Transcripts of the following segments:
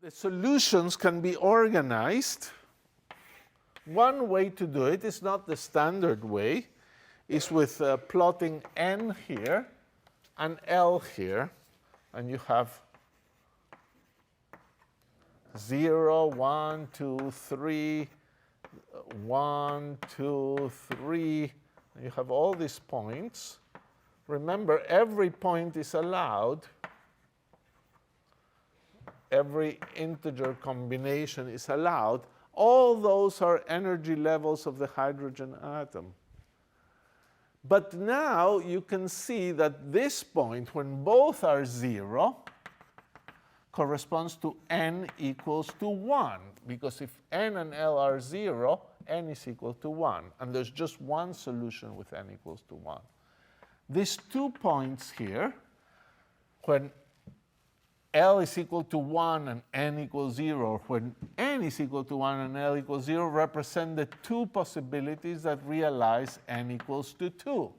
The solutions can be organized. One way to do it is not the standard way, is with plotting n here and L here, and you have 0, 1, 2, 3, 1, 2, 3. You have all these points. Remember, every point is allowed. Every integer combination is allowed. All those are energy levels of the hydrogen atom. But now you can see that this point, when both are 0, corresponds to n equals to 1. Because if n and L are 0, n is equal to 1. And there's just one solution with n equals to 1. These 2 points here, when L is equal to 1 and n equals 0, when n is equal to 1 and L equals 0, represent the 2 possibilities that realize n equals to 2.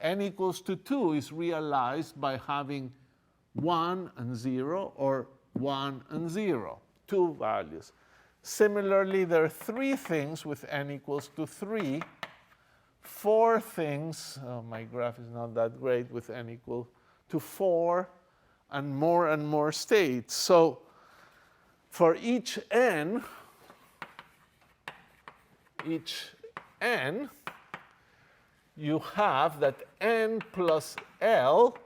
N equals to 2 is realized by having 1 and 0 or 1 and 0, 2 values. Similarly, there are 3 things with n equals to 3, 4 things, my graph is not that great, with n equal to 4, and more states. So for each n, you have that n plus L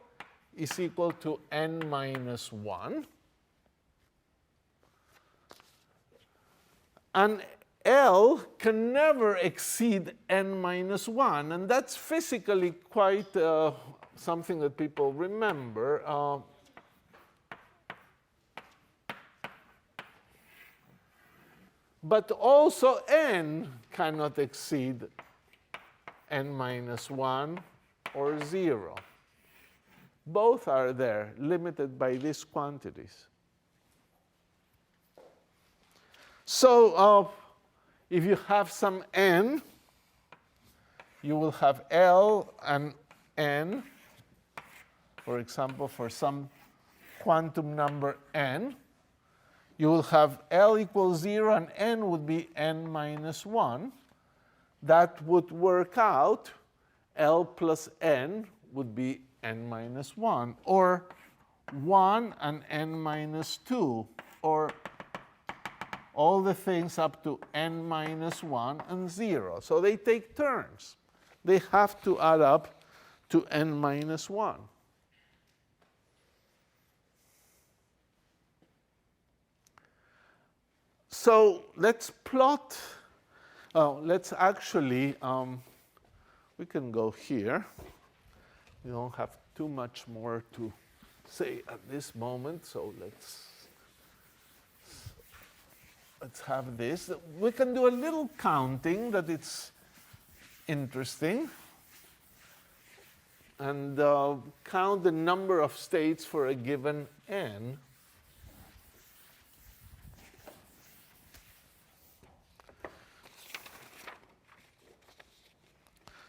is equal to n minus 1. And L can never exceed n minus 1. And that's physically quite something that people remember. But also n cannot exceed n minus 1 or 0. Both are there, limited by these quantities. So if you have some n, you will have L and n, for example, for some quantum number n. You will have L equals 0 and n would be n minus 1. That would work out. L plus n would be n minus 1, or 1 and n minus 2, or all the things up to n minus 1 and 0. So they take turns. They have to add up to n minus 1. So let's plot. Let's actually, we can go here. We don't have too much more to say at this moment, so let's have this. We can do a little counting that it's interesting, and count the number of states for a given n.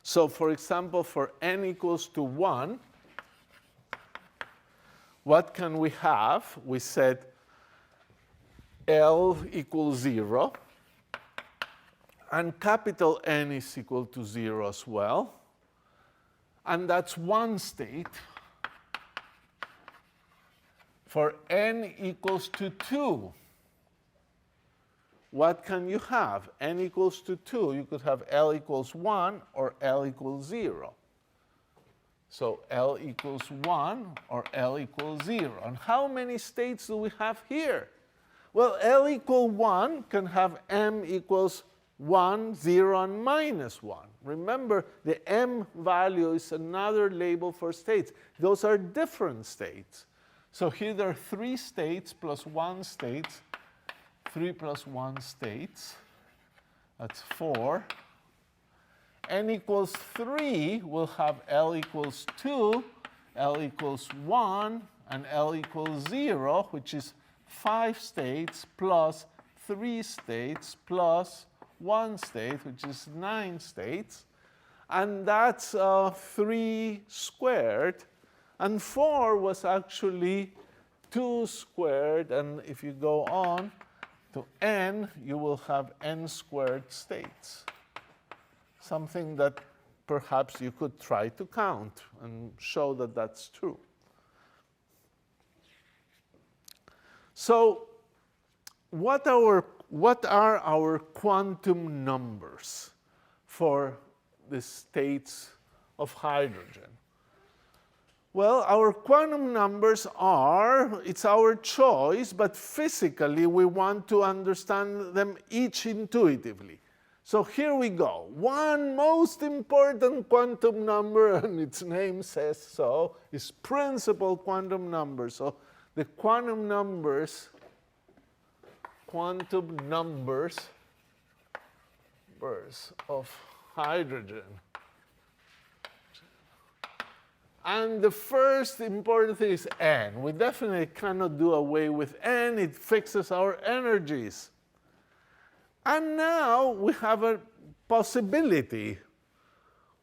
So for example, for n equals to 1, what can we have? We said L equals 0, and capital N is equal to 0 as well. And that's one state. For n equals to 2, what can you have? N equals to 2. You could have L equals 1 or L equals 0. So L equals 1 or L equals 0. And how many states do we have here? Well, L equal 1 can have m equals 1, 0, and minus 1. Remember, the m value is another label for states. Those are different states. So here there are 3 states plus 1 state. 3 plus 1 states. That's 4. N equals 3 will have L equals 2, L equals 1, and L equals 0, which is 5 states plus 3 states plus 1 state, which is 9 states. And that's 3 squared. And 4 was actually 2 squared, and if you go on to n, you will have n squared states. Something that perhaps you could try to count and show that that's true. So what are our quantum numbers for the states of hydrogen? Well, our quantum numbers are, it's our choice, but physically we want to understand them each intuitively. So here we go. One most important quantum number, and its name says so, is principal quantum number. So the quantum numbers of hydrogen. And the first important thing is n. We definitely cannot do away with n. It fixes our energies. And now we have a possibility.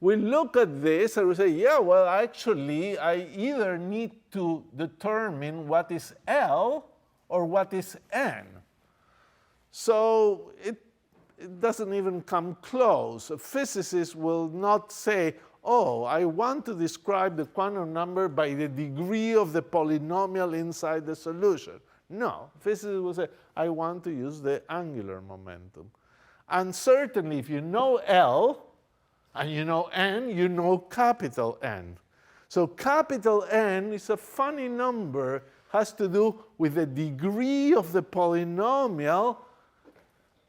We look at this and we say, yeah, well, actually, I either need to determine what is L or what is n. So it doesn't even come close. A physicist will not say, oh, I want to describe the quantum number by the degree of the polynomial inside the solution. No, physicists will say, I want to use the angular momentum. And certainly, if you know L and you know n, you know capital N. So capital N is a funny number, has to do with the degree of the polynomial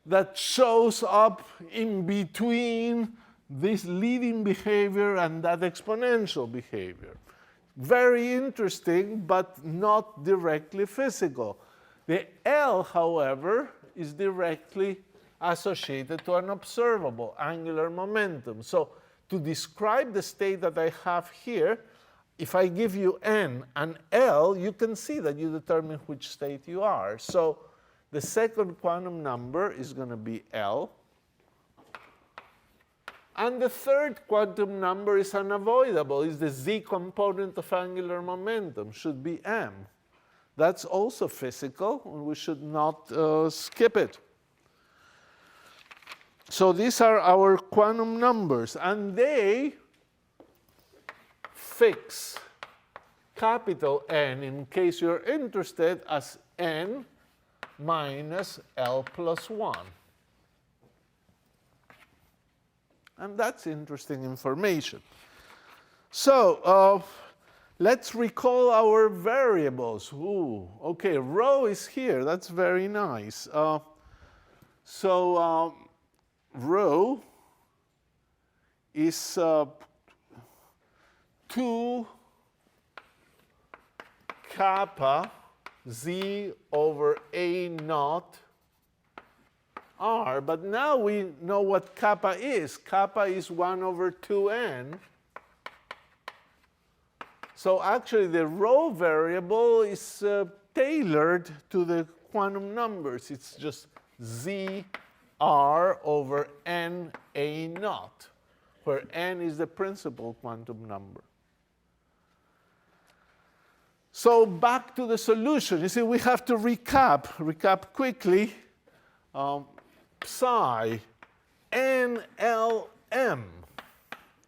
that shows up in between this leading behavior and that exponential behavior. Very interesting, but not directly physical. The L, however, is directly associated to an observable angular momentum. So to describe the state that I have here, if I give you n and L, you can see that you determine which state you are. So the second quantum number is going to be L. And the third quantum number is unavoidable, is the z component of angular momentum, should be m. That's also physical, and we should not skip it. So these are our quantum numbers, and they fix capital N, in case you're interested, as n minus L plus 1. And that's interesting information. So let's recall our variables. Ooh, okay, rho is here. That's very nice. Rho is 2 kappa z over a naught r. But now we know what kappa is. Kappa is 1 over 2n. So actually, the rho variable is tailored to the quantum numbers. It's just z r over n a naught, where n is the principal quantum number. So back to the solution. You see, we have to recap quickly. Psi NLM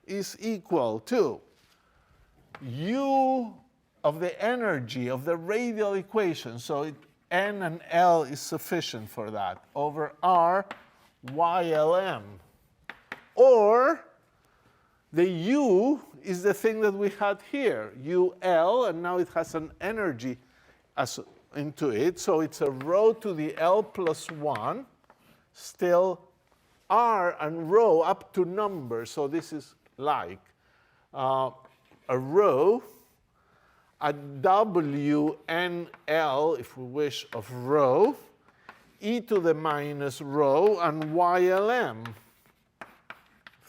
is equal to U of the energy of the radial equation. So N and L is sufficient for that, over R YLM. Or the U is the thing that we had here, UL, and now it has an energy into it. So it's a rho to the L plus 1, still R and rho up to number. So this is like a rho, a WNL, if we wish, of rho, e to the minus rho, and YLM,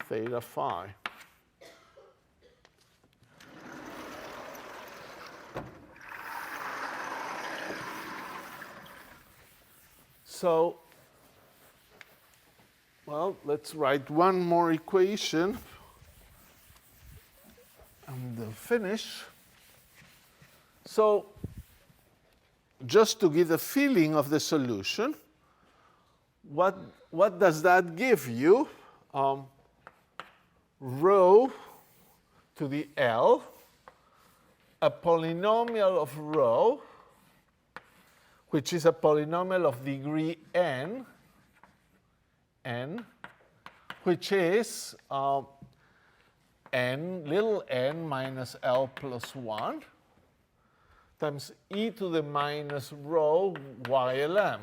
theta phi. So, well, let's write one more equation and finish. So just to get a feeling of the solution, what does that give you? Rho to the L, a polynomial of rho, which is a polynomial of degree n, which is little n minus L plus 1 times e to the minus rho YLM.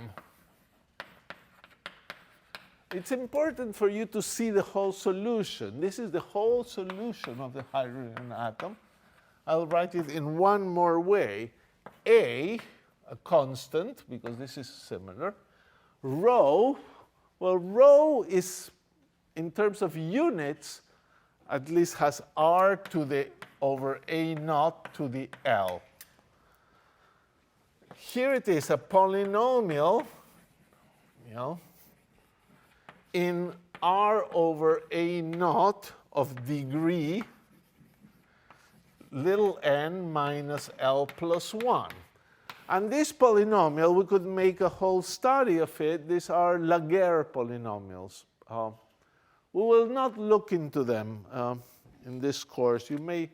It's important for you to see the whole solution. This is the whole solution of the hydrogen atom. I'll write it in one more way. A constant, because this is similar. Rho, well, rho is, in terms of units, at least has r to the over a naught to the L. Here it is, a polynomial, in r over a naught of degree little n minus L plus 1. And this polynomial, we could make a whole study of it. These are Laguerre polynomials. We will not look into them in this course. You may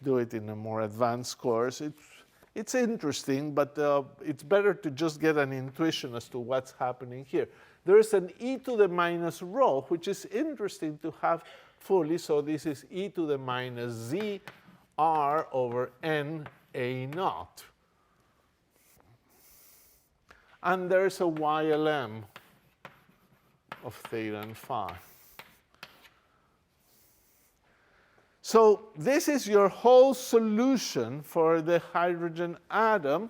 do it in a more advanced course. It's interesting, but it's better to just get an intuition as to what's happening here. There is an e to the minus rho, which is interesting to have fully. So this is e to the minus z r over n a naught. And there's a YLM of theta and phi. So this is your whole solution for the hydrogen atom.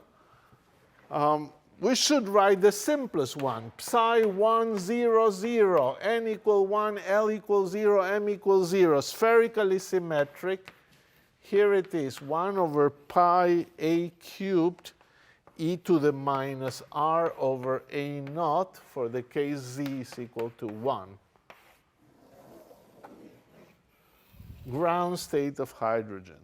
We should write the simplest one, psi 1, 0, 0, n equal 1, L equals 0, m equals 0, spherically symmetric. Here it is, 1 over pi a cubed e to the minus r over a naught for the case z is equal to 1. Ground state of hydrogen.